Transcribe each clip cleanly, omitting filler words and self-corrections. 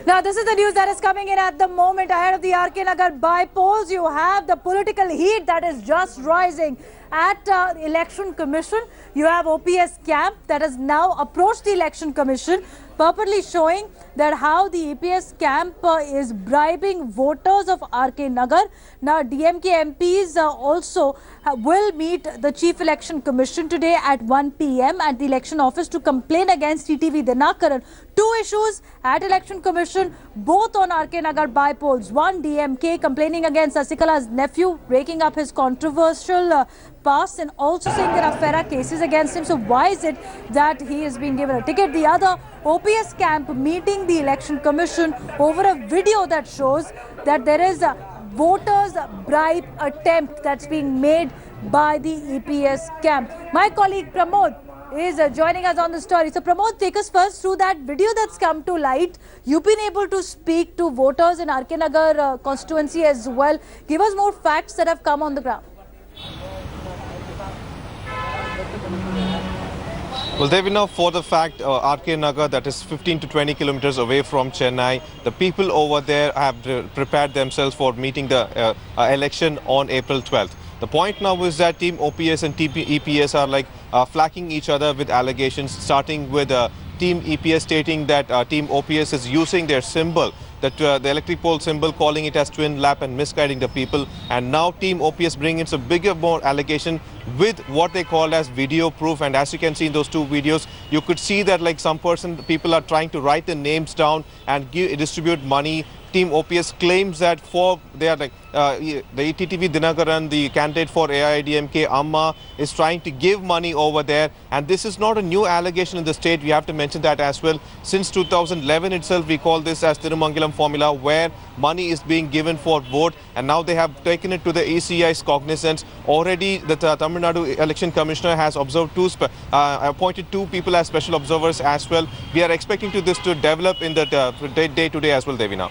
Now, this is the news that is coming in at the moment ahead of the RK Nagar by-polls. You have the political heat that is just rising at Election Commission. You have OPS camp that has now approached the Election Commission, purportedly showing that how the EPS camp is bribing voters of RK Nagar. Now, DMK MPs also will meet the Chief Election Commission today at 1 p.m. at the election office to complain against TTV Dinakaran. Two issues at Election Commission, both on RK Nagar by-polls. One, DMK complaining against Sasikala's nephew, breaking up his controversial past, and also saying there are FERA cases against him. So why is it that he is being given a ticket? The other, OPS camp meeting the Election Commission over a video that shows that there is a voters bribe attempt that's being made by the EPS camp. My colleague Pramod is joining us on the story. So Pramod, take us first through that video that's come to light. You've been able to speak to voters in RK Nagar constituency as well. Give us more facts that have come on the ground. Well, they will know for the fact RK Nagar, that is 15 to 20 kilometers away from Chennai, the people over there have prepared themselves for meeting the election on April 12th. The point now is that Team OPS and EPS are like flacking each other with allegations, starting with Team EPS stating that Team OPS is using their symbol, that the electric pole symbol, calling it as twin lap and misguiding the people. And now Team OPS bringing in some bigger, more allegation with what they call as video proof. And as you can see in those two videos, you could see that like people are trying to write the names down and distribute money. Team OPS claims that they are like the TTV Dinakaran, the candidate for AIADMK, Amma, is trying to give money over there. And this is not a new allegation in the state. We have to mention that as well. Since 2011 itself, we call this as Tirumangalam formula, where money is being given for vote. And now they have taken it to the ECI's cognizance. Already, the Tamil Nadu Election Commissioner has observed appointed two people as special observers as well. We are expecting this to develop in the day-to-day as well, Devina.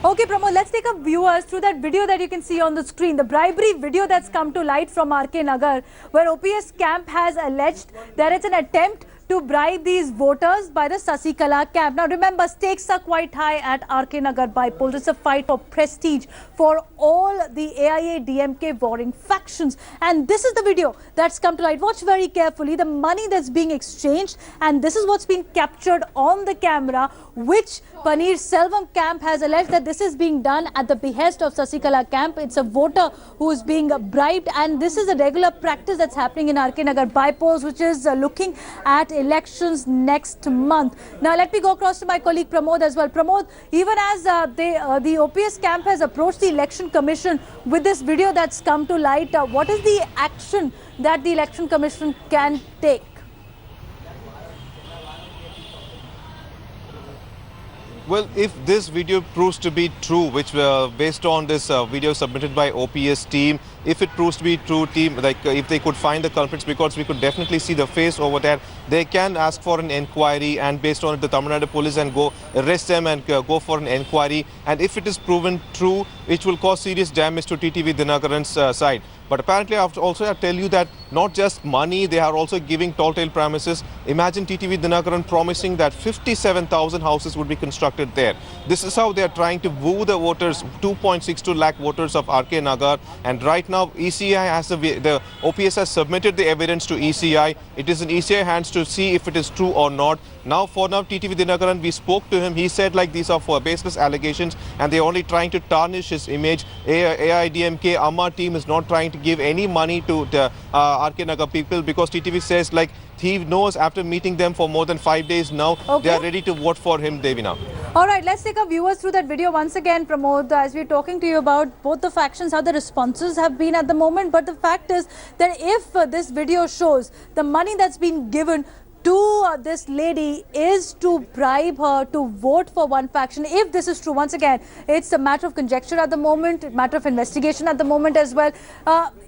Okay, Pramod, let's take our viewers through that video that you can see on the screen. The bribery video that's come to light from RK Nagar, where OPS camp has alleged that it's an attempt to bribe these voters by the Sasikala camp. Now remember, stakes are quite high at RK Nagar by-polls. It's a fight for prestige for all the AIADMK warring factions. And this is the video that's come to light. Watch very carefully the money that's being exchanged, and this is what's being captured on the camera, which Paneer Selvam camp has alleged that this is being done at the behest of Sasikala camp. It's a voter who is being bribed, and this is a regular practice that's happening in RK Nagar by-polls, which is looking at elections next month. Now let me go across to my colleague Pramod as well. Pramod, even as the OPS camp has approached the Election Commission with this video that's come to light, what is the action that the Election Commission can take? Well, if this video proves to be true, which based on this video submitted by OPS team, if it proves to be true, team, like if they could find the culprits, because we could definitely see the face over there, they can ask for an inquiry, and based on it, the Tamil Nadu police and go arrest them and go for an inquiry. And if it is proven true, it will cause serious damage to TTV Dinakaran's side. But apparently, I have to also tell you that not just money, they are also giving tall tale promises. Imagine TTV Dinakaran promising that 57,000 houses would be constructed there. This is how they are trying to woo the voters, 2.62 lakh voters of RK Nagar. And right now, ECI has the OPS has submitted the evidence to ECI. It is in ECI hands to see if it is true or not. Now, TTV Dinakaran, we spoke to him. He said like these are for baseless allegations, and they're only trying to tarnish his image. AIADMK Amma team is not trying to give any money to the RK Nagar people, because TTV says like he knows after meeting them for more than 5 days now, they are ready to vote for him, Devina. All right, let's take our viewers through that video once again, Pramod, as we're talking to you about both the factions, how the responses have been at the moment. But the fact is that if this video shows the money that's been given to this lady is to bribe her to vote for one faction. If this is true, once again, it's a matter of conjecture at the moment, a matter of investigation at the moment as well.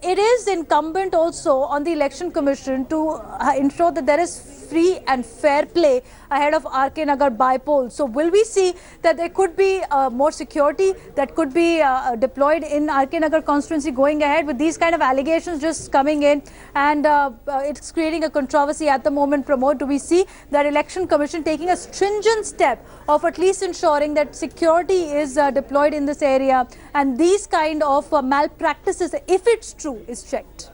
It is incumbent also on the Election Commission to ensure that there is free and fair play ahead of RK Nagar by-polls. So will we see that there could be more security that could be deployed in RK Nagar constituency going ahead with these kind of allegations just coming in, and it's creating a controversy at the moment, Pramod? more do we see that Election Commission taking a stringent step of at least ensuring that security is deployed in this area and these kind of malpractices, if it's true, is checked.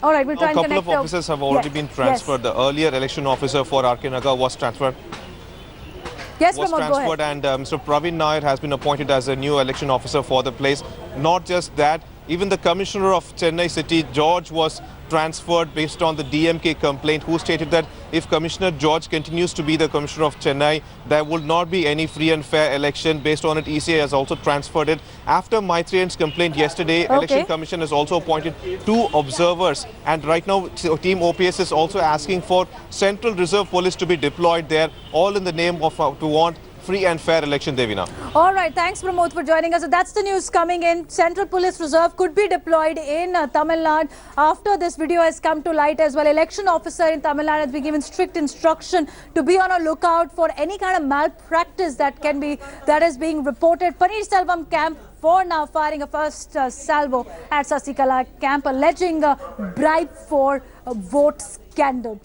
All right, we'll try A and couple connect. of officers have already been transferred. The earlier election officer for RK Nagar was transferred. Yes, Pramod, go ahead. Transferred, and Mr. Praveen Nair has been appointed as a new election officer for the place. Not just that, even the Commissioner of Chennai City, George, was transferred based on the DMK complaint, who stated that if Commissioner George continues to be the Commissioner of Chennai, there will not be any free and fair election. Based on it, ECI has also transferred it. After Maitriyan's complaint yesterday, Election Commission has also appointed 2 observers, and right now Team OPS is also asking for Central Reserve Police to be deployed there, all in the name of to want free and fair election, Devina. All right, thanks Pramod for joining us. So that's the news coming in. Central Police Reserve could be deployed in Tamil Nadu after this video has come to light as well. Election officer in Tamil Nadu has been given strict instruction to be on a lookout for any kind of malpractice that is being reported. Paneerselvam camp for now firing a first salvo at Sasikala camp, alleging a bribe for a vote scandal.